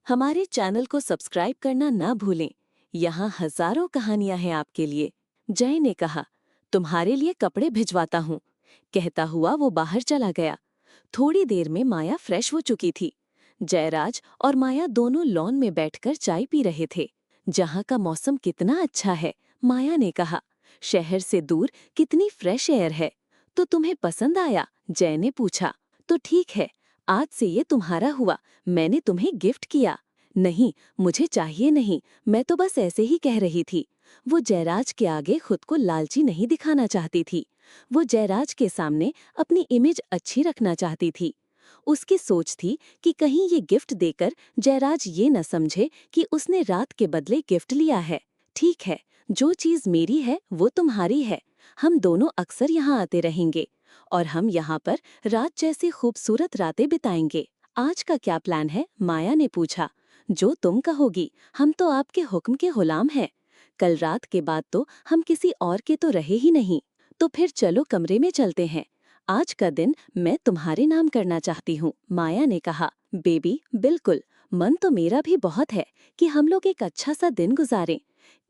हमारे चैनल को सब्सक्राइब करना ना भूलें। यहाँ हजारों कहानियां हैं आपके लिए। जय ने कहा, तुम्हारे लिए कपड़े भिजवाता हूँ। कहता हुआ वो बाहर चला गया। थोड़ी देर में माया फ्रेश हो चुकी थी। जयराज और माया दोनों लॉन में बैठकर चाय पी रहे थे। जहाँ का मौसम कितना अच्छा है, माया ने कहा। शहर से दूर कितनी फ्रेश एयर है। तो तुम्हें पसंद आया? जय ने पूछा। तो ठीक है, आज से ये तुम्हारा हुआ। मैंने तुम्हें गिफ्ट किया। नहीं, मुझे चाहिए नहीं, मैं तो बस ऐसे ही कह रही थी। वो जयराज के आगे खुद को लालची नहीं दिखाना चाहती थी। वो जयराज के सामने अपनी इमेज अच्छी रखना चाहती थी। उसकी सोच थी कि कहीं ये गिफ्ट देकर जयराज ये न समझे कि उसने रात के बदले गिफ्ट लिया है। ठीक है, जो चीज मेरी है वो तुम्हारी है। हम दोनों अक्सर यहाँ आते रहेंगे और हम यहाँ पर रात जैसी खूबसूरत रातें बिताएंगे। आज का क्या प्लान है? माया ने पूछा। जो तुम कहोगी, हम तो आपके हुक्म के गुलाम हैं। कल रात के बाद तो हम किसी और के तो रहे ही नहीं। तो फिर चलो कमरे में चलते हैं। आज का दिन मैं तुम्हारे नाम करना चाहती हूँ, माया ने कहा। बेबी, बिल्कुल। मन तो मेरा भी बहुत है कि हम लोग एक अच्छा सा दिन गुजारें।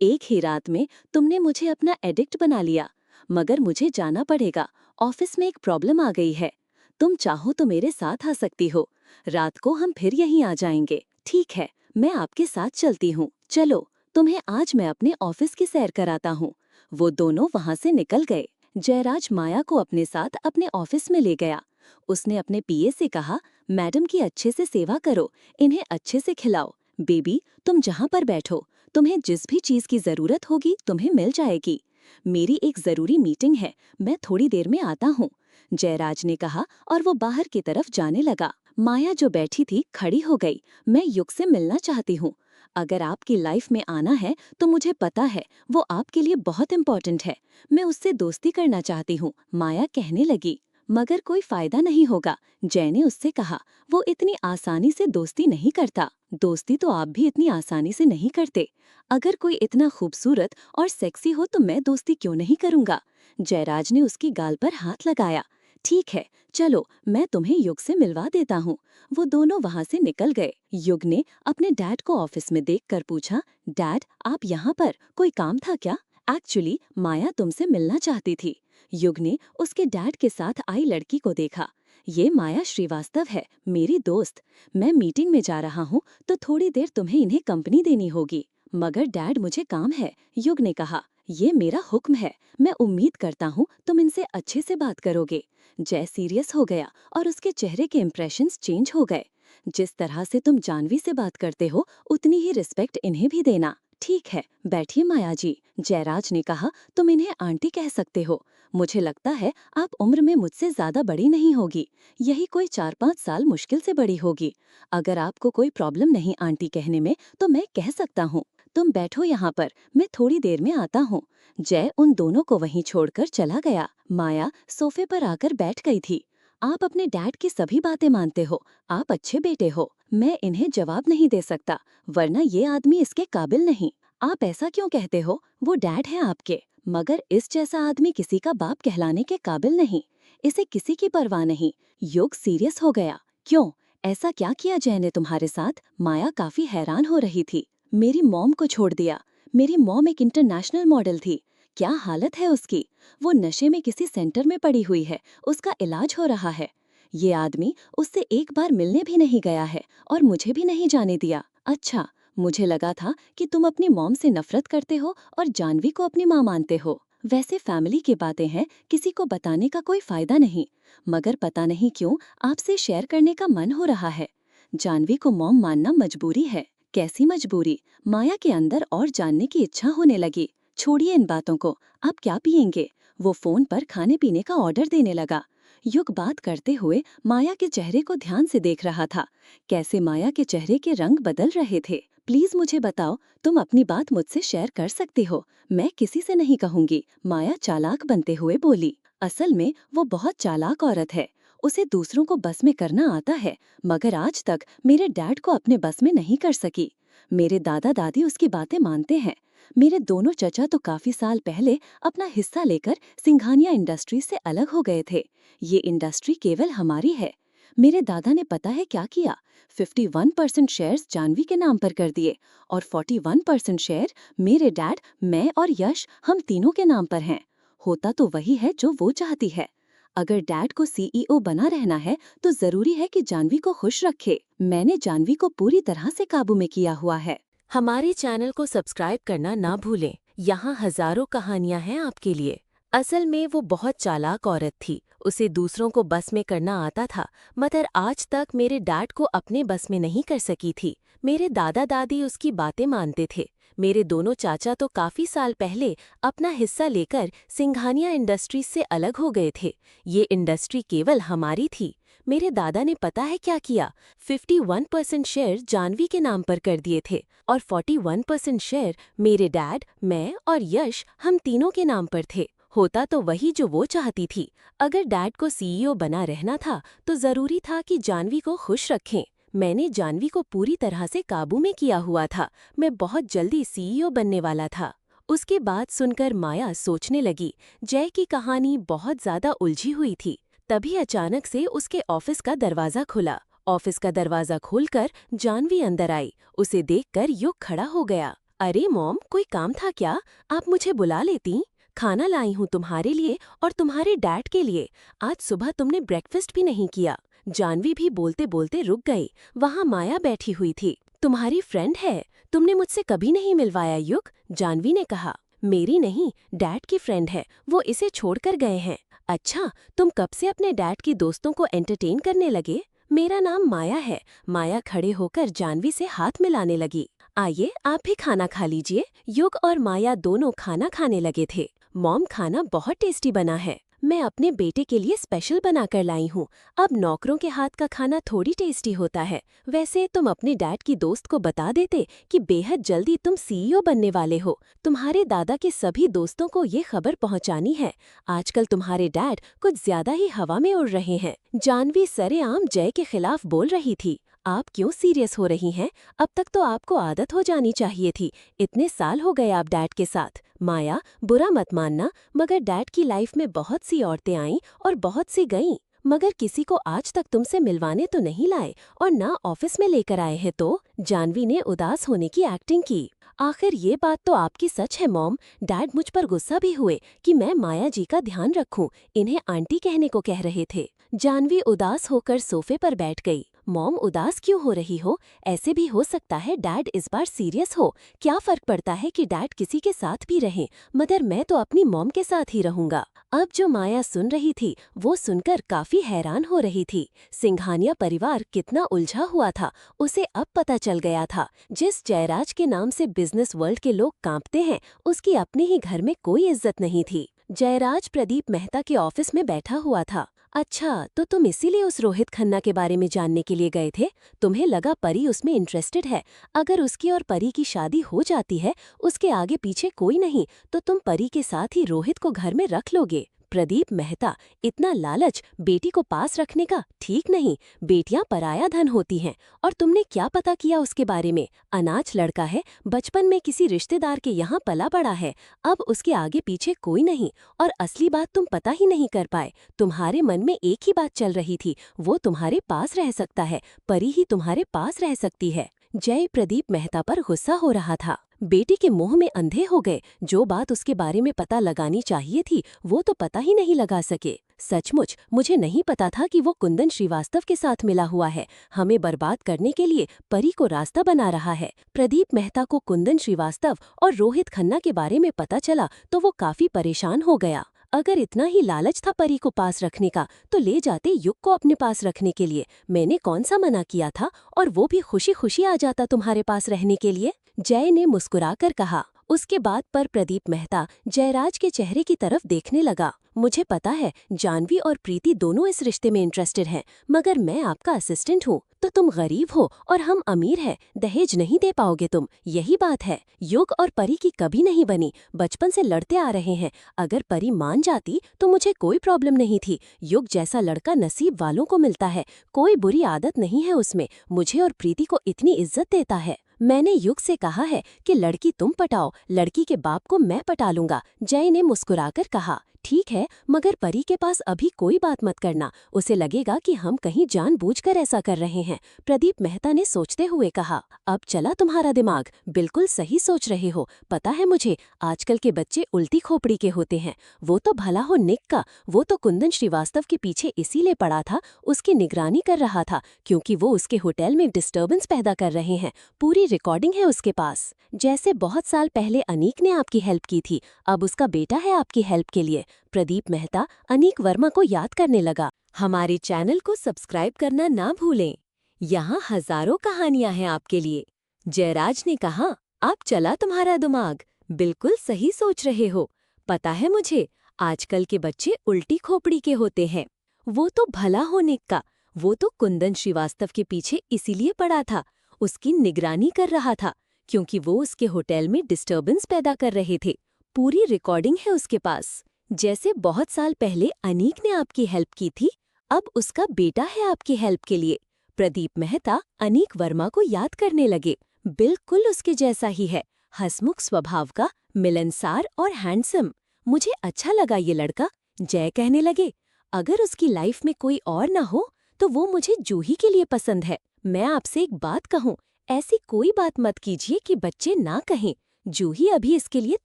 एक ही रात में तुमने मुझे अपना एडिक्ट बना लिया। मगर मुझे जाना पड़ेगा, ऑफिस में एक प्रॉब्लम आ गई है। तुम चाहो तो मेरे साथ आ सकती हो। रात को हम फिर यहीं आ जाएंगे। ठीक है, मैं आपके साथ चलती हूँ। चलो, तुम्हें आज मैं अपने ऑफिस की सैर कराता हूँ। वो दोनों वहां से निकल गए। जयराज माया को अपने साथ अपने ऑफिस में ले गया। उसने अपने पीए से कहा, मैडम की अच्छे से सेवा करो, इन्हें अच्छे से खिलाओ। बेबी, तुम जहाँ पर बैठो, तुम्हें जिस भी चीज की जरूरत होगी तुम्हें मिल जाएगी। मेरी एक जरूरी मीटिंग है, मैं थोड़ी देर में आता हूँ, जयराज ने कहा और वो बाहर की तरफ जाने लगा। माया जो बैठी थी खड़ी हो गई। मैं युग से मिलना चाहती हूँ। अगर आपकी लाइफ में आना है तो मुझे पता है वो आपके लिए बहुत इम्पोर्टेंट है। मैं उससे दोस्ती करना चाहती हूँ, माया कहने लगी। मगर कोई फायदा नहीं होगा, जय ने उससे कहा। वो इतनी आसानी से दोस्ती नहीं करता। दोस्ती तो आप भी इतनी आसानी से नहीं करते। अगर कोई इतना खूबसूरत और सेक्सी हो तो मैं दोस्ती क्यों नहीं करूँगा? जयराज ने उसकी गाल पर हाथ लगाया। ठीक है, चलो मैं तुम्हें युग से मिलवा देता हूँ। वो दोनों वहाँ से निकल गए। युग ने अपने डैड को ऑफिस में देखकर पूछा, डैड, आप यहाँ पर कोई काम था क्या? एक्चुअली माया तुमसे मिलना चाहती थी। युग ने उसके डैड के साथ आई लड़की को देखा। ये माया श्रीवास्तव है, मेरी दोस्त। मैं मीटिंग में जा रहा हूँ तो थोड़ी देर तुम्हें इन्हें कंपनी देनी होगी। मगर डैड, मुझे काम है, युग ने कहा। ये मेरा हुक्म है, मैं उम्मीद करता हूँ तुम इनसे अच्छे से बात करोगे। जय सीरियस हो गया और उसके चेहरे के इम्प्रेशंस चेंज हो गए। जिस तरह से तुम जानवी से बात करते हो उतनी ही रिस्पेक्ट इन्हें भी देना। ठीक है, बैठिए माया जी, जयराज ने कहा। तुम इन्हें आंटी कह सकते हो। मुझे लगता है आप उम्र में मुझसे ज्यादा बड़ी नहीं होगी, यही कोई 4-5 साल मुश्किल से बड़ी होगी। अगर आपको कोई प्रॉब्लम नहीं आंटी कहने में तो मैं कह सकता हूँ। तुम बैठो यहाँ पर, मैं थोड़ी देर में आता हूँ। जय उन दोनों को वहीं छोड़कर चला गया। माया सोफे पर आकर बैठ गई थी। आप अपने डैड की सभी बातें मानते हो, आप अच्छे बेटे हो। मैं इन्हें जवाब नहीं दे सकता, वरना ये आदमी इसके काबिल नहीं। आप ऐसा क्यों कहते हो? वो डैड है आपके, मगर इस जैसा आदमी किसी का बाप कहलाने के काबिल नहीं। इसे किसी की परवाह नहीं। युग सीरियस हो गया। क्यों? ऐसा क्या किया जय ने तुम्हारे साथ? माया काफी हैरान हो रही थी। मेरी मॉम को छोड़ दिया। मेरी मॉम एक इंटरनेशनल मॉडल थी। क्या हालत है उसकी? वो नशे में किसी सेंटर में पड़ी हुई है, उसका इलाज हो रहा है। ये आदमी उससे एक बार मिलने भी नहीं गया है और मुझे भी नहीं जाने दिया। अच्छा, मुझे लगा था कि तुम अपनी मॉम से नफरत करते हो और जानवी को अपनी माँ मानते हो। वैसे फैमिली की बातें हैं, किसी को बताने का कोई फायदा नहीं। मगर पता नहीं क्यों आपसे शेयर करने का मन हो रहा है। जानवी को मॉम मानना मजबूरी है। कैसी मजबूरी? माया के अंदर और जानने की इच्छा होने लगी। छोड़िए इन बातों को, आप क्या पियेंगे? वो फोन पर खाने पीने का ऑर्डर देने लगा। युग बात करते हुए माया के चेहरे को ध्यान से देख रहा था। कैसे माया के चेहरे के रंग बदल रहे थे। प्लीज मुझे बताओ, तुम अपनी बात मुझसे शेयर कर सकते हो, मैं किसी से नहीं कहूंगी, माया चालाक बनते हुए बोली। असल में वो बहुत चालाक औरत है। उसे दूसरों को बस में करना आता है, मगर आज तक मेरे डैड को अपने बस में नहीं कर सकी। मेरे दादा दादी उसकी बातें मानते हैं। मेरे दोनों चचा तो काफी साल पहले अपना हिस्सा लेकर सिंघानिया इंडस्ट्री से अलग हो गए थे। ये इंडस्ट्री केवल हमारी है। मेरे दादा ने पता है क्या किया, 51% शेयर्स जानवी के नाम पर कर दिए और 41% शेयर मेरे डैड, मैं और यश हम तीनों के नाम पर हैं। होता तो वही है जो वो चाहती है। अगर डैड को सीईओ बना रहना है तो जरूरी है कि जानवी को खुश रखे। मैंने जानवी को पूरी तरह से काबू में किया हुआ है। हमारे चैनल को सब्सक्राइब करना ना भूलें। यहाँ हजारों कहानियां हैं आपके लिए। असल में वो बहुत चालाक औरत थी। उसे दूसरों को बस में करना आता था, मगर आज तक मेरे डैड को अपने बस में नहीं कर सकी थी। मेरे दादा दादी उसकी बातें मानते थे। मेरे दोनों चाचा तो काफी साल पहले अपना हिस्सा लेकर सिंघानिया इंडस्ट्रीज से अलग हो गए थे। ये इंडस्ट्री केवल हमारी थी। मेरे दादा ने पता है क्या किया, 51% शेयर जानवी के नाम पर कर दिए थे और 41% शेयर मेरे डैड, मैं और यश हम तीनों के नाम पर थे। होता तो वही जो वो चाहती थी। अगर डैड को सीईओ बना रहना था तो जरूरी था कि जानवी को खुश रखें। मैंने जानवी को पूरी तरह से काबू में किया हुआ था। मैं बहुत जल्दी सीईओ बनने वाला था। उसके बाद सुनकर माया सोचने लगी। जय की कहानी बहुत ज्यादा उलझी हुई थी। तभी अचानक से उसके ऑफिस का दरवाजा खुला। ऑफिस का दरवाजा खोलकर जानवी अंदर आई। उसे देखकर युग खड़ा हो गया। अरे मॉम, कोई काम था क्या? आप मुझे बुला लेती। खाना लाई हूँ तुम्हारे लिए और तुम्हारे डैड के लिए। आज सुबह तुमने ब्रेकफास्ट भी नहीं किया। जानवी भी बोलते बोलते रुक गई। वहाँ माया बैठी हुई थी। तुम्हारी फ्रेंड है, तुमने मुझसे कभी नहीं मिलवाया युग, जानवी ने कहा। मेरी नहीं, डैड की फ्रेंड है, वो इसे छोड़कर गए हैं। अच्छा, तुम कब से अपने डैड की दोस्तों को एंटरटेन करने लगे? मेरा नाम माया है। माया खड़े होकर जानवी से हाथ मिलाने लगी। आइए, आप भी खाना खा लीजिए। युग और माया दोनों खाना खाने लगे थे। मॉम, खाना बहुत टेस्टी बना है। मैं अपने बेटे के लिए स्पेशल बना कर लाई हूँ। अब नौकरों के हाथ का खाना थोड़ी टेस्टी होता है। वैसे तुम अपने डैड की दोस्त को बता देते कि बेहद जल्दी तुम सीईओ बनने वाले हो। तुम्हारे दादा के सभी दोस्तों को ये खबर पहुँचानी है। आजकल तुम्हारे डैड कुछ ज्यादा ही हवा में उड़ रहे हैं। जानवी सरेआम जय के खिलाफ बोल रही थी। आप क्यों सीरियस हो रही हैं? अब तक तो आपको आदत हो जानी चाहिए थी। इतने साल हो गए आप डैड के साथ। माया, बुरा मत मानना, मगर डैड की लाइफ में बहुत सी औरतें आईं और बहुत सी गईं, मगर किसी को आज तक तुमसे मिलवाने तो नहीं लाए और ना ऑफिस में लेकर आए हैं। तो जानवी ने उदास होने की एक्टिंग की। आखिर ये बात तो आपकी सच है मॉम। डैड मुझ पर गुस्सा भी हुए कि मैं माया जी का ध्यान रखूं, इन्हें आंटी कहने को कह रहे थे। जानवी उदास होकर सोफे पर बैठ गई। मॉम, उदास क्यों हो रही हो? ऐसे भी हो सकता है डैड इस बार सीरियस हो। क्या फर्क पड़ता है कि डैड किसी के साथ भी रहें, मगर मैं तो अपनी मॉम के साथ ही रहूंगा। अब जो माया सुन रही थी वो सुनकर काफी हैरान हो रही थी। सिंघानिया परिवार कितना उलझा हुआ था उसे अब पता चल गया था। जिस जयराज के नाम से बिजनेस वर्ल्ड के लोग कांपते हैं, उसकी अपने ही घर में कोई इज्जत नहीं थी। जयराज प्रदीप मेहता के ऑफिस में बैठा हुआ था। अच्छा, तो तुम इसीलिए उस रोहित खन्ना के बारे में जानने के लिए गए थे? तुम्हें लगा परी उसमें इंटरेस्टेड है। अगर उसकी और परी की शादी हो जाती है, उसके आगे पीछे कोई नहीं, तो तुम परी के साथ ही रोहित को घर में रख लोगे। प्रदीप मेहता, इतना लालच बेटी को पास रखने का ठीक नहीं। बेटियां पराया धन होती हैं। और तुमने क्या पता किया उसके बारे में? अनाथ लड़का है, बचपन में किसी रिश्तेदार के यहाँ पला बड़ा है। अब उसके आगे पीछे कोई नहीं। और असली बात तुम पता ही नहीं कर पाए। तुम्हारे मन में एक ही बात चल रही थी, वो तुम्हारे पास रह सकता है, परी ही तुम्हारे पास रह सकती है। जय प्रदीप मेहता पर गुस्सा हो रहा था। बेटी के मुंह में अंधे हो गए। जो बात उसके बारे में पता लगानी चाहिए थी वो तो पता ही नहीं लगा सके। सचमुच मुझे नहीं पता था कि वो कुंदन श्रीवास्तव के साथ मिला हुआ है। हमें बर्बाद करने के लिए परी को रास्ता बना रहा है। प्रदीप मेहता को कुंदन श्रीवास्तव और रोहित खन्ना के बारे में पता चला तो वो काफी परेशान हो गया। अगर इतना ही लालच था परी को पास रखने का तो ले जाते युग को अपने पास रखने के लिए। मैंने कौन सा मना किया था? और वो भी खुशी खुशी आ जाता तुम्हारे पास रहने के लिए। जय ने मुस्कुराकर कहा। उसके बाद पर प्रदीप मेहता जयराज के चेहरे की तरफ देखने लगा। मुझे पता है जानवी और प्रीति दोनों इस रिश्ते में इंटरेस्टेड हैं, मगर मैं आपका असिस्टेंट हूँ तो तुम गरीब हो और हम अमीर हैं, दहेज नहीं दे पाओगे तुम, यही बात है। युग और परी की कभी नहीं बनी, बचपन से लड़ते आ रहे हैं। अगर परी मान जाती तो मुझे कोई प्रॉब्लम नहीं थी। युग जैसा लड़का नसीब वालों को मिलता है, कोई बुरी आदत नहीं है उसमें। मुझे और प्रीति को इतनी इज्जत देता है। मैंने युग से कहा है कि लड़की तुम पटाओ, लड़की के बाप को मैं पटा लूंगा। जय ने मुस्कुराकर कहा। ठीक है, मगर परी के पास अभी कोई बात मत करना, उसे लगेगा कि हम कहीं जानबूझकर ऐसा कर रहे हैं। प्रदीप मेहता ने सोचते हुए कहा। अब चला तुम्हारा दिमाग, बिल्कुल सही सोच रहे हो। पता है मुझे, आजकल के बच्चे उल्टी खोपड़ी के होते हैं। वो तो भला हो निक का, वो तो कुंदन श्रीवास्तव के पीछे इसीलिए पड़ा था, उसकी निगरानी कर रहा था, क्योंकि वो उसके होटल में डिस्टर्बेंस पैदा कर रहे हैं। पूरी रिकॉर्डिंग है उसके पास। जैसे बहुत साल पहले अनीक ने आपकी हेल्प की थी, अब उसका बेटा है आपकी हेल्प के लिए। प्रदीप मेहता अनीक वर्मा को याद करने लगा। हमारे चैनल को सब्सक्राइब करना ना भूलें। यहाँ हजारों कहानियां हैं आपके लिए। जयराज ने कहा, आप चला तुम्हारा दिमाग, बिल्कुल सही सोच रहे हो। पता है मुझे, आजकल के बच्चे उल्टी खोपड़ी के होते हैं। वो तो भला होने का, वो तो कुंदन श्रीवास्तव के पीछे इसीलिए पड़ा था, उसकी निगरानी कर रहा था, क्योंकि वो उसके होटल में डिस्टर्बेंस पैदा कर रहे थे। पूरी रिकॉर्डिंग है उसके पास। जैसे बहुत साल पहले अनीक ने आपकी हेल्प की थी, अब उसका बेटा है आपकी हेल्प के लिए। प्रदीप मेहता अनीक वर्मा को याद करने लगे। बिल्कुल उसके जैसा ही है, हंसमुख स्वभाव का, मिलनसार और हैंडसम। मुझे अच्छा लगा ये लड़का। जय कहने लगे, अगर उसकी लाइफ में कोई और ना हो तो वो मुझे जूही के लिए पसंद है। मैं आपसे एक बात कहूँ, ऐसी कोई बात मत कीजिए कि बच्चे ना कहें। जूही अभी इसके लिए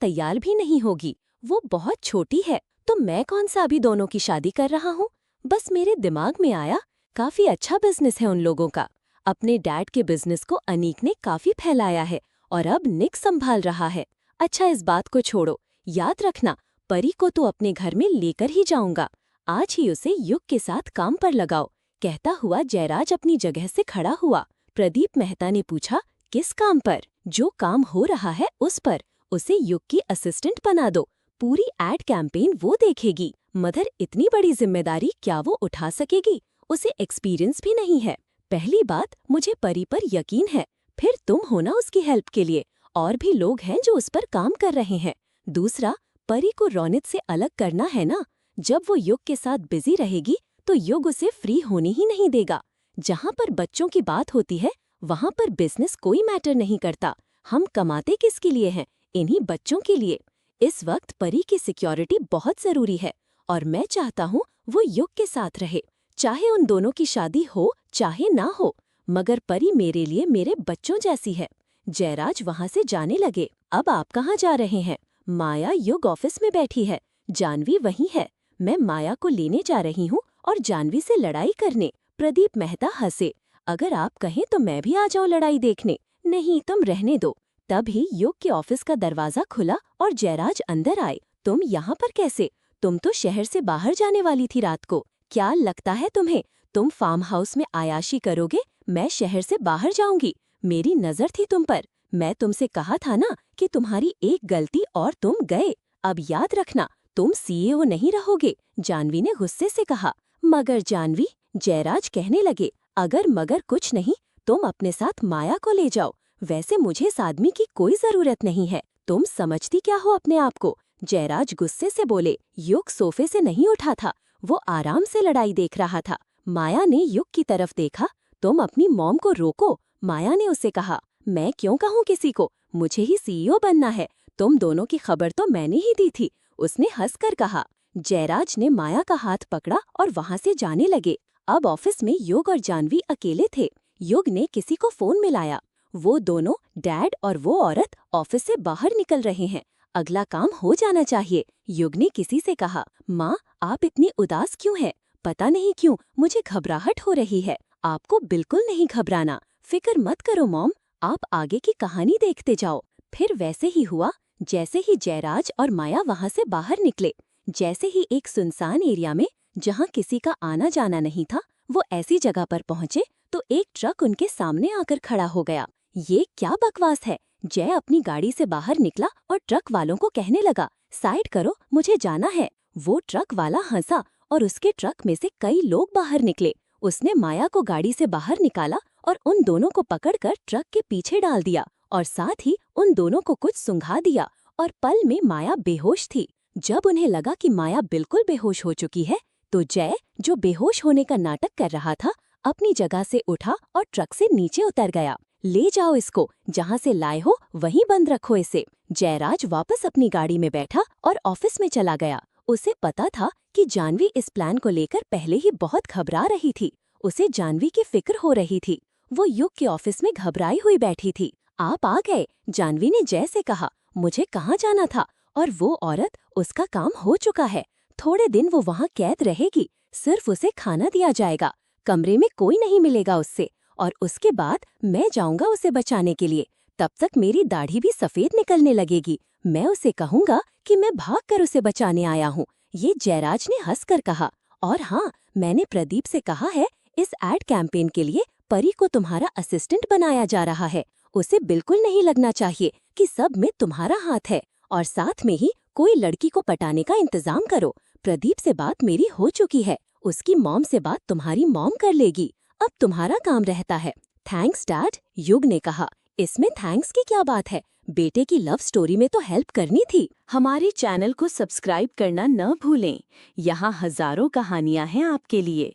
तैयार भी नहीं होगी, वो बहुत छोटी है। तो मैं कौन सा अभी दोनों की शादी कर रहा हूँ। बस मेरे दिमाग में आया, काफी अच्छा बिजनेस है उन लोगों का। अपने डैड के बिजनेस को अनीक ने काफी फैलाया है और अब निक संभाल रहा है। अच्छा, इस बात को छोड़ो, याद रखना, परी को तो अपने घर में लेकर ही जाऊंगा। आज ही उसे युग के साथ काम पर लगाओ। कहता हुआ जयराज अपनी जगह से खड़ा हुआ। प्रदीप मेहता ने पूछा, किस काम पर? जो काम हो रहा है उस पर। उसे युग की असिस्टेंट बना दो, पूरी एड कैंपेन वो देखेगी। मदर, इतनी बड़ी जिम्मेदारी क्या वो उठा सकेगी? उसे एक्सपीरियंस भी नहीं है। पहली बात, मुझे परी पर यकीन है। फिर तुम हो ना उसकी हेल्प के लिए, और भी लोग हैं जो उस पर काम कर रहे हैं। दूसरा, परी को रोनित से अलग करना है ना। जब वो युग के साथ बिजी रहेगी तो युग उसे फ्री होने ही नहीं देगा। जहाँ पर बच्चों की बात होती है वहाँ पर बिजनेस कोई मैटर नहीं करता। हम कमाते किसके लिए हैं? इन्हीं बच्चों के लिए। इस वक्त परी की सिक्योरिटी बहुत जरूरी है और मैं चाहता हूँ वो युग के साथ रहे, चाहे उन दोनों की शादी हो चाहे ना हो। मगर परी मेरे लिए मेरे बच्चों जैसी है। जयराज वहाँ से जाने लगे। अब आप कहाँ जा रहे हैं? माया युग ऑफिस में बैठी है, जानवी वहीं है। मैं माया को लेने जा रही हूँ और जानवी से लड़ाई करने। प्रदीप मेहता हंसे। अगर आप कहें तो मैं भी आ जाऊं लड़ाई देखने। नहीं, तुम रहने दो। तभी युग के ऑफिस का दरवाजा खुला और जयराज अंदर आए। तुम यहाँ पर कैसे? तुम तो शहर से बाहर जाने वाली थी रात को। क्या लगता है तुम्हें तुम फार्म हाउस में आयाशी करोगे? मैं शहर से बाहर जाऊंगी। मेरी नजर थी तुम पर। मैं तुमसे कहा था ना कि तुम्हारी एक गलती और तुम गए। अब याद रखना, तुम सीईओ नहीं रहोगे, जानवी ने गुस्से से कहा। मगर जानवी, जयराज कहने लगे, अगर मगर कुछ नहीं, तुम अपने साथ माया को ले जाओ। वैसे मुझे इस आदमी की कोई जरूरत नहीं है। तुम समझती क्या हो अपने आप को? जयराज गुस्से से बोले। युग सोफे से नहीं उठा था, वो आराम से लड़ाई देख रहा था। माया ने युग की तरफ देखा। तुम अपनी मॉम को रोको, माया ने उसे कहा। मैं क्यों कहूँ किसी को? मुझे ही सीईओ बनना है। तुम दोनों की खबर तो मैंने ही दी थी, उसने हंसकर कहा। जयराज ने माया का हाथ पकड़ा और वहाँ से जाने लगे। अब ऑफिस में युग और जानवी अकेले थे। युग ने किसी को फोन मिलाया। वो दोनों, डैड और वो औरत, ऑफिस से बाहर निकल रहे हैं। अगला काम हो जाना चाहिए। युग ने किसी से कहा, माँ, आप इतनी उदास क्यों हैं? पता नहीं क्यों मुझे घबराहट हो रही है। आपको बिल्कुल नहीं घबराना, फिक्र मत करो मॉम, आप आगे की कहानी देखते जाओ। फिर वैसे ही हुआ जैसे ही जयराज और माया वहाँ से बाहर निकले। जैसे ही एक सुनसान एरिया में, जहाँ किसी का आना जाना नहीं था, वो ऐसी जगह पर पहुँचे तो एक ट्रक उनके सामने आकर खड़ा हो गया। ये क्या बकवास है? जय अपनी गाड़ी से बाहर निकला और ट्रक वालों को कहने लगा, साइड करो, मुझे जाना है। वो ट्रक वाला हंसा और उसके ट्रक में से कई लोग बाहर निकले। उसने माया को गाड़ी से बाहर निकाला और उन दोनों को पकड़कर ट्रक के पीछे डाल दिया और साथ ही उन दोनों को कुछ सुंघा दिया और पल में माया बेहोश थी। जब उन्हें लगा कि माया बिल्कुल बेहोश हो चुकी है, तो जय, जो बेहोश होने का नाटक कर रहा था, अपनी जगह से उठा और ट्रक से नीचे उतर गया। ले जाओ इसको, जहाँ से लाए हो वहीं बंद रखो इसे। जयराज वापस अपनी गाड़ी में बैठा और ऑफिस में चला गया। उसे पता था कि जानवी इस प्लान को लेकर पहले ही बहुत घबरा रही थी। उसे जानवी की फिक्र हो रही थी। वो युग के ऑफिस में घबराई हुई बैठी थी। आप आ गए, जानवी ने जैसे कहा। मुझे कहाँ जाना था? और वो औरत, उसका काम हो चुका है। थोड़े दिन वो वहाँ कैद रहेगी, सिर्फ उसे खाना दिया जाएगा। कमरे में कोई नहीं मिलेगा उससे, और उसके बाद मैं जाऊंगा उसे बचाने के लिए। तब तक मेरी दाढ़ी भी सफेद निकलने लगेगी। मैं उसे कहूंगा कि मैं भागकर उसे बचाने आया हूँ। ये जयराज ने हंसकर कहा। और हाँ, मैंने प्रदीप से कहा है, इस एड कैंपेन के लिए परी को तुम्हारा असिस्टेंट बनाया जा रहा है। उसे बिल्कुल नहीं लगना चाहिए कि सब में तुम्हारा हाथ है। और साथ में ही कोई लड़की को पटाने का इंतजाम करो। प्रदीप से बात मेरी हो चुकी है, उसकी मॉम से बात तुम्हारी मॉम कर लेगी। अब तुम्हारा काम रहता है। थैंक्स डैड, युग ने कहा। इसमें थैंक्स की क्या बात है? बेटे की लव स्टोरी में तो हेल्प करनी थी। हमारे चैनल को सब्सक्राइब करना न भूलें। यहाँ हजारों कहानियां हैं आपके लिए।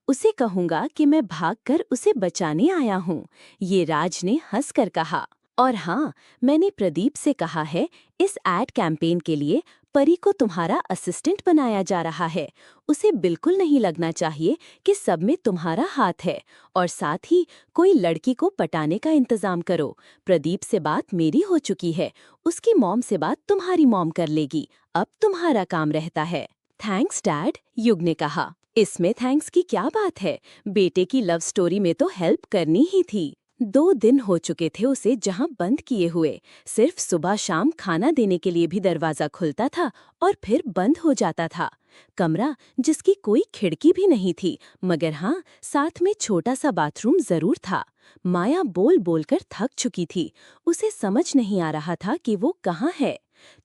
उसे कहूंगा कि मैं भागकर उसे बचाने आया हूँ, ये राज ने हंसकर कहा। और हाँ, मैंने प्रदीप से कहा है, इस एड कैंपेन के लिए परी को तुम्हारा असिस्टेंट बनाया जा रहा है। उसे बिल्कुल नहीं लगना चाहिए कि सब में तुम्हारा हाथ है। और साथ ही कोई लड़की को पटाने का इंतजाम करो। प्रदीप से बात मेरी हो चुकी है, उसकी मॉम से बात तुम्हारी मॉम कर लेगी। अब तुम्हारा काम रहता है। थैंक्स डैड, युग ने कहा। इसमें थैंक्स की क्या बात है? बेटे की लव स्टोरी में तो हेल्प करनी ही थी। 2 दिन हो चुके थे उसे जहां बंद किए हुए। सिर्फ सुबह शाम खाना देने के लिए भी दरवाजा खुलता था और फिर बंद हो जाता था। कमरा जिसकी कोई खिड़की भी नहीं थी, मगर हाँ, साथ में छोटा सा बाथरूम जरूर था। माया बोल बोलकर थक चुकी थी। उसे समझ नहीं आ रहा था कि वो कहाँ है।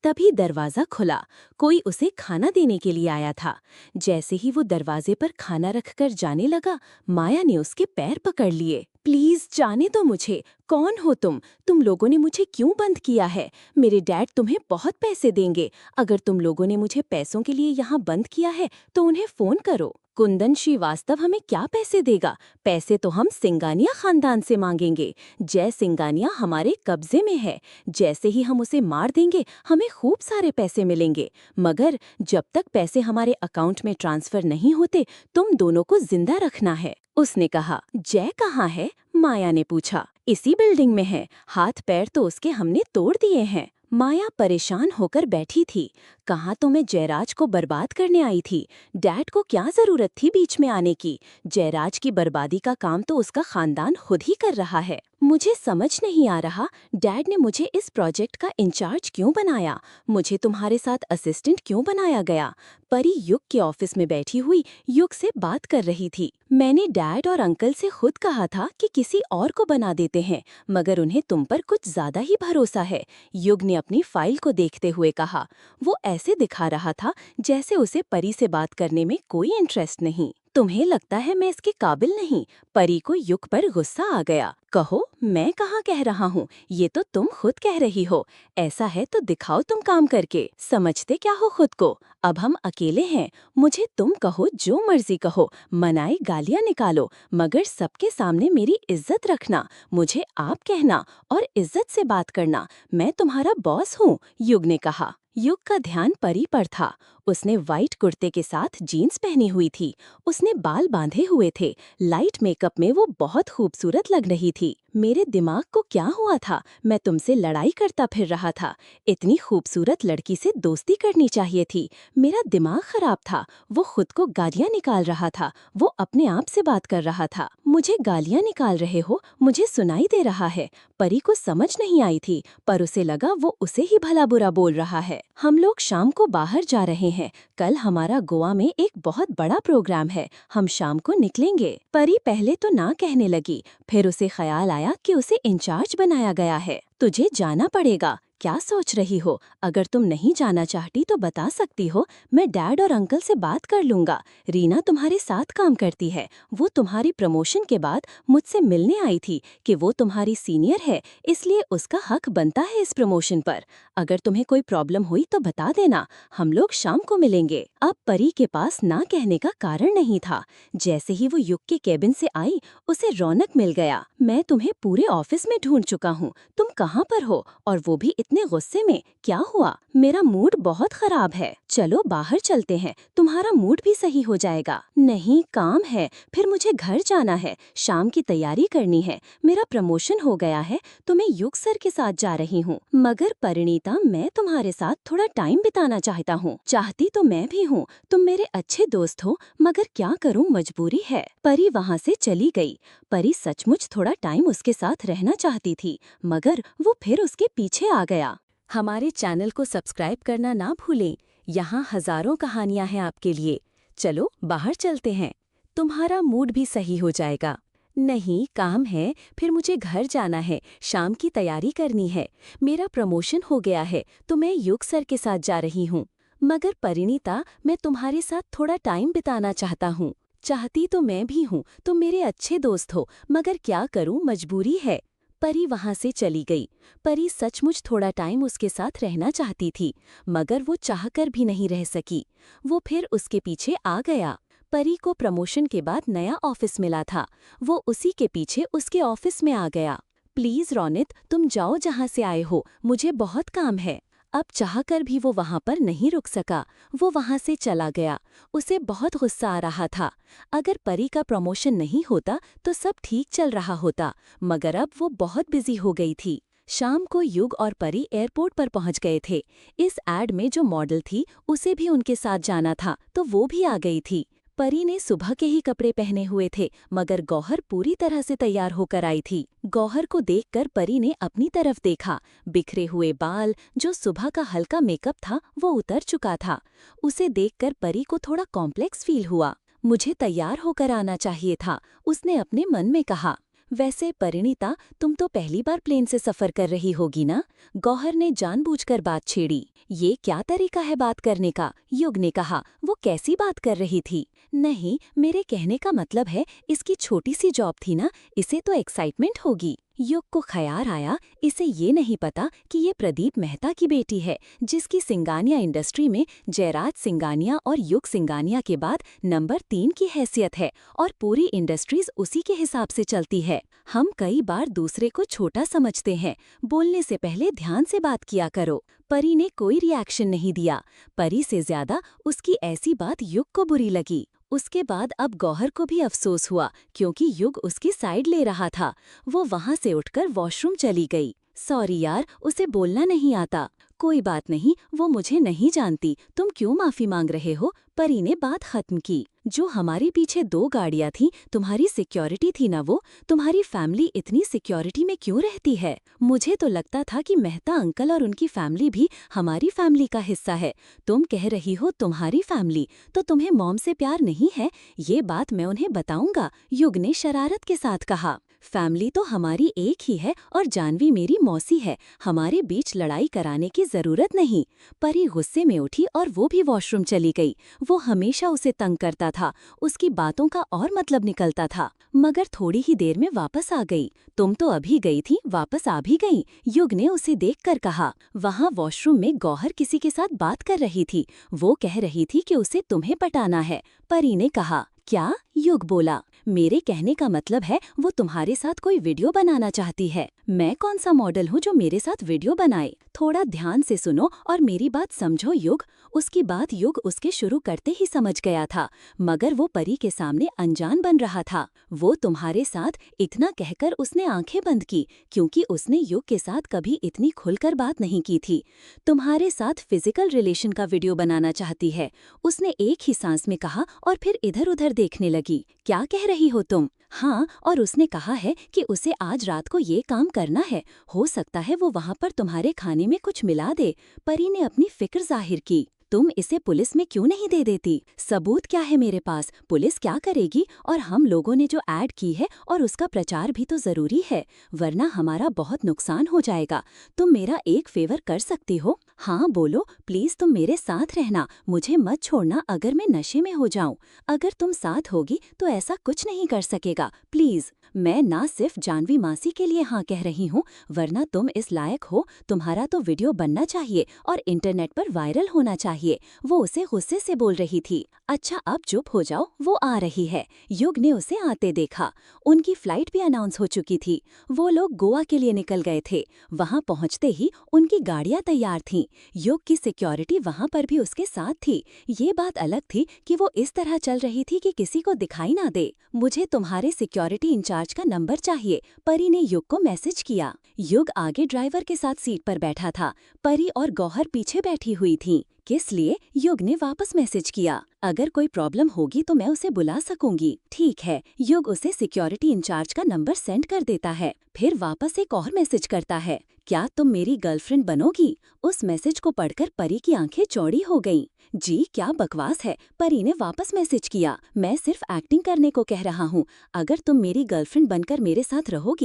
तभी दरवाजा खुला। कोई उसे खाना देने के लिए आया था। जैसे ही वो दरवाजे पर खाना रखकर जाने लगा, माया ने उसके पैर पकड़ लिए। प्लीज जाने दो मुझे। कौन हो तुम? तुम लोगों ने मुझे क्यों बंद किया है? मेरे डैड तुम्हें बहुत पैसे देंगे। अगर तुम लोगों ने मुझे पैसों के लिए यहाँ बंद किया है तो उन्हें फोन करो। कुंदन श्रीवास्तव हमें क्या पैसे देगा? पैसे तो हम सिंगानिया खानदान से मांगेंगे। जय सिंगानिया हमारे कब्जे में है। जैसे ही हम उसे मार देंगे, हमें खूब सारे पैसे मिलेंगे। मगर जब तक पैसे हमारे अकाउंट में ट्रांसफर नहीं होते, तुम दोनों को जिंदा रखना है। उसने कहा। जय कहाँ है? माया ने पूछा। इसी बिल्डिंग में है। हाथ पैर तो उसके हमने तोड़ दिए हैं। माया परेशान होकर बैठी थी। कहाँ तो मैं जयराज को बर्बाद करने आई थी। डैड को क्या जरूरत थी बीच में आने की? जयराज की बर्बादी का काम तो उसका खानदान खुद ही कर रहा है। मुझे समझ नहीं आ रहा, डैड ने मुझे इस प्रोजेक्ट का इंचार्ज क्यों बनाया? मुझे तुम्हारे साथ असिस्टेंट क्यों बनाया गया? परी युग के ऑफिस में बैठी हुई युग से बात कर रही थी। मैंने डैड और अंकल से खुद कहा था कि किसी और को बना देते हैं, मगर उन्हें तुम पर कुछ ज्यादा ही भरोसा है। युग ने अपनी फाइल को देखते हुए कहा। वो ऐसे दिखा रहा था जैसे उसे परी से बात करने में कोई इंटरेस्ट नहीं। तुम्हें लगता है मैं इसके काबिल नहीं? परी को युग पर गुस्सा आ गया। कहो, मैं कहाँ कह रहा हूँ, ये तो तुम खुद कह रही हो। ऐसा है तो दिखाओ तुम काम करके। समझते क्या हो खुद को? अब हम अकेले हैं। मुझे तुम कहो, जो मर्जी कहो, मनाई गालियाँ निकालो, मगर सबके सामने मेरी इज्जत रखना। मुझे आप कहना और इज्जत से बात करना। मैं तुम्हारा बॉस हूँ, युग ने कहा। युग का ध्यान परी पर था। उसने वाइट कुर्ते के साथ जीन्स पहनी हुई थी। उसने बाल बांधे हुए थे। लाइट मेकअप में वो बहुत खूबसूरत लग रही थी। मेरे दिमाग को क्या हुआ था? मैं तुमसे लड़ाई करता फिर रहा था। इतनी खूबसूरत लड़की से दोस्ती करनी चाहिए थी। मेरा दिमाग खराब था। वो खुद को गालियाँ निकाल रहा था। वो अपने आप से बात कर रहा था। मुझे गालियाँ निकाल रहे हो, मुझे सुनाई दे रहा है। परी को समझ नहीं आई थी, पर उसे लगा वो उसे ही भला बुरा बोल रहा है। हम लोग शाम को बाहर जा रहे हैं। कल हमारा गोवा में एक बहुत बड़ा प्रोग्राम है। हम शाम को निकलेंगे। परी पहले तो ना कहने लगी, फिर उसे ख्याल आया कि उसे इंचार्ज बनाया गया है। तुझे जाना पड़ेगा। क्या सोच रही हो? अगर तुम नहीं जाना चाहती तो बता सकती हो, मैं डैड और अंकल से बात कर लूंगा। रीना तुम्हारे साथ काम करती है। वो तुम्हारी प्रमोशन के बाद मुझसे मिलने आई थी कि वो तुम्हारी सीनियर है, इसलिए उसका हक बनता है इस प्रमोशन पर। अगर तुम्हें कोई प्रॉब्लम हुई तो बता देना, हम लोग शाम को मिलेंगे। अब परी के पास ना कहने का कारण नहीं था। जैसे ही वो युग के केबिन से आई, उसे रौनक मिल गया। मैं तुम्हें पूरे ऑफिस में ढूंढ चुका हूँ, तुम कहाँ पर हो? और वो भी इतनी इतने गुस्से में? क्या हुआ? मेरा मूड बहुत खराब है। चलो बाहर चलते हैं, तुम्हारा मूड भी सही हो जाएगा। नहीं, काम है, फिर मुझे घर जाना है, शाम की तैयारी करनी है, मेरा प्रमोशन हो गया है तो मैं युग सर के साथ जा रही हूँ। मगर परिणीता, मैं तुम्हारे साथ थोड़ा टाइम बिताना चाहता हूँ। चाहती तो मैं भी हूँ, तुम मेरे अच्छे दोस्त हो, मगर क्या करूँ, मजबूरी है। परी वहाँ से चली गई। परी सचमुच थोड़ा टाइम उसके साथ रहना चाहती थी, मगर वो फिर उसके पीछे आ गया। हमारे चैनल को सब्सक्राइब करना ना भूलें। यहाँ हजारों कहानियां हैं आपके लिए। चलो बाहर चलते हैं, तुम्हारा मूड भी सही हो जाएगा। नहीं, काम है, फिर मुझे घर जाना है, शाम की तैयारी करनी है, मेरा प्रमोशन हो गया है तो मैं युग सर के साथ जा रही हूँ। मगर परिणीता, मैं तुम्हारे साथ थोड़ा टाइम बिताना चाहता हूँ। चाहती तो मैं भी हूँ, तुम मेरे अच्छे दोस्त हो, मगर क्या करूँ, मजबूरी है। परी वहाँ से चली गई। परी सचमुच थोड़ा टाइम उसके साथ रहना चाहती थी, मगर वो चाहकर भी नहीं रह सकी। वो फिर उसके पीछे आ गया। परी को प्रमोशन के बाद नया ऑफिस मिला था। वो उसी के पीछे उसके ऑफिस में आ गया। प्लीज रोनित, तुम जाओ जहाँ से आए हो, मुझे बहुत काम है। अब चाहकर भी वो वहाँ पर नहीं रुक सका। वो वहाँ से चला गया। उसे बहुत गुस्सा आ रहा था। अगर परी का प्रमोशन नहीं होता तो सब ठीक चल रहा होता, मगर अब वो बहुत बिजी हो गई थी। शाम को युग और परी एयरपोर्ट पर पहुंच गए थे। इस एड में जो मॉडल थी उसे भी उनके साथ जाना था, तो वो भी आ गई थी। परी ने सुबह के ही कपड़े पहने हुए थे, मगर गौहर पूरी तरह से तैयार होकर आई थी। गौहर को देखकर परी ने अपनी तरफ देखा। बिखरे हुए बाल, जो सुबह का हल्का मेकअप था, वो उतर चुका था। उसे देखकर परी को थोड़ा कॉम्प्लेक्स फील हुआ। मुझे तैयार होकर आना चाहिए था, उसने अपने मन में कहा। वैसे परिणीता, तुम तो पहली बार प्लेन से सफर कर रही होगी ना? गौहर ने जानबूझकर बात छेड़ी। ये क्या तरीका है बात करने का? युग ने कहा। वो कैसी बात कर रही थी? नहीं, मेरे कहने का मतलब है, इसकी छोटी सी जॉब थी ना, इसे तो एक्साइटमेंट होगी। युग को ख्याल आया, इसे ये नहीं पता कि ये प्रदीप मेहता की बेटी है, जिसकी सिंगानिया इंडस्ट्री में जयराज सिंगानिया और युग सिंगानिया के बाद नंबर 3 की हैसियत है, और पूरी इंडस्ट्रीज उसी के हिसाब से चलती है। हम कई बार दूसरे को छोटा समझते हैं। बोलने से पहले ध्यान से बात किया करो। परी ने कोई रिएक्शन नहीं दिया। परी से ज्यादा उसकी ऐसी बात युग को बुरी लगी। उसके बाद अब गौहर को भी अफसोस हुआ, क्योंकि युग उसकी साइड ले रहा था। वो वहाँ से उठकर वॉशरूम चली गई। सॉरी यार, उसे बोलना नहीं आता। कोई बात नहीं, वो मुझे नहीं जानती, तुम क्यों माफी मांग रहे हो? परी ने बात खत्म की। जो हमारे पीछे 2 गाड़ियां थीं, तुम्हारी सिक्योरिटी थी ना वो? तुम्हारी फैमिली इतनी सिक्योरिटी में क्यों रहती है? मुझे तो लगता था कि मेहता अंकल और उनकी फैमिली भी हमारी फैमिली का हिस्सा है। तुम कह रही हो तुम्हारी फैमिली, तो तुम्हें मॉम से प्यार नहीं है? ये बात मैं उन्हें बताऊंगा, युग ने शरारत के साथ कहा। फैमिली तो हमारी एक ही है और जानवी मेरी मौसी है, हमारे बीच लड़ाई कराने की जरूरत नहीं। परी गुस्से में उठी और वो भी वॉशरूम चली गई। वो हमेशा उसे तंग करता था, उसकी बातों का और मतलब निकलता था, मगर थोड़ी ही देर में वापस आ गई। तुम तो अभी गई थी, वापस आ भी गई, युग ने उसे देखकर कहा। वहाँ वॉशरूम में गौहर किसी के साथ बात कर रही थी। वो कह रही थी कि उसे तुम्हें पटाना है। परी ने कहा। क्या? युग बोला। मेरे कहने का मतलब है, वो तुम्हारे साथ कोई वीडियो बनाना चाहती है। मैं कौन सा मॉडल हूँ जो मेरे साथ वीडियो बनाए? थोड़ा ध्यान से सुनो और मेरी बात समझो युग। उसकी बात युग उसके शुरू करते ही समझ गया था, मगर वो परी के सामने अनजान बन रहा था। वो तुम्हारे साथ, इतना कहकर उसने आंखें बंद की, क्योंकि उसने युग के साथ कभी इतनी खुलकर बात नहीं की थी। तुम्हारे साथ फिजिकल रिलेशन का वीडियो बनाना चाहती है, उसने एक ही सांस में कहा और फिर इधर उधर देखने लगी। क्या कह रही हो तुम? हाँ, और उसने कहा है कि उसे आज रात को ये काम करना है। हो सकता है वो वहाँ पर तुम्हारे खाने में कुछ मिला दे। परी ने अपनी फिक्र जाहिर की। तुम इसे पुलिस में क्यों नहीं दे देती? सबूत क्या है मेरे पास? पुलिस क्या करेगी? और हम लोगों ने जो ऐड की है और उसका प्रचार भी तो जरूरी है, वरना हमारा बहुत नुकसान हो जाएगा। तुम मेरा एक फेवर कर सकती हो? हाँ बोलो, प्लीज तुम मेरे साथ रहना, मुझे मत छोड़ना अगर मैं नशे में हो जाऊं। अगर तुम साथ होगी तो ऐसा कुछ नहीं कर सकेगा, प्लीज। मैं ना सिर्फ जानवी मासी के लिए हाँ कह रही हूँ, वरना तुम इस लायक हो, तुम्हारा तो वीडियो बनना चाहिए और इंटरनेट पर वायरल होना चाहिए। चाहिए। वो उसे गुस्से से बोल रही थी। अच्छा अब चुप हो जाओ, वो आ रही है। युग ने उसे आते देखा। उनकी फ्लाइट भी अनाउंस हो चुकी थी। वो लोग गोवा के लिए निकल गए थे। वहां पहुंचते ही उनकी गाड़ियां तैयार थीं। युग की सिक्योरिटी वहां पर भी उसके साथ थी। ये बात अलग थी कि वो इस तरह चल रही थी कि किसी को दिखाई ना दे। मुझे तुम्हारे सिक्योरिटी इंचार्ज का नंबर चाहिए, परी ने युग को मैसेज किया। युग आगे ड्राइवर के साथ सीट पर बैठा था। परी और गौहर पीछे बैठी हुई थीं। किस लिए? युग ने वापस मैसेज किया। अगर कोई प्रॉब्लम होगी तो मैं उसे बुला सकूंगी। ठीक है। युग उसे सिक्योरिटी इंचार्ज का नंबर सेंड कर देता है। फिर वापस एक और मैसेज करता है, क्या तुम मेरी गर्लफ्रेंड बनोगी? उस मैसेज को पढ़कर परी की आंखें चौड़ी हो गईं। जी क्या बकवास है, परी ने वापस मैसेज किया। मैं सिर्फ एक्टिंग करने को कह रहा हूँ। अगर तुम मेरी गर्लफ्रेंड बनकर मेरे साथ रहोगी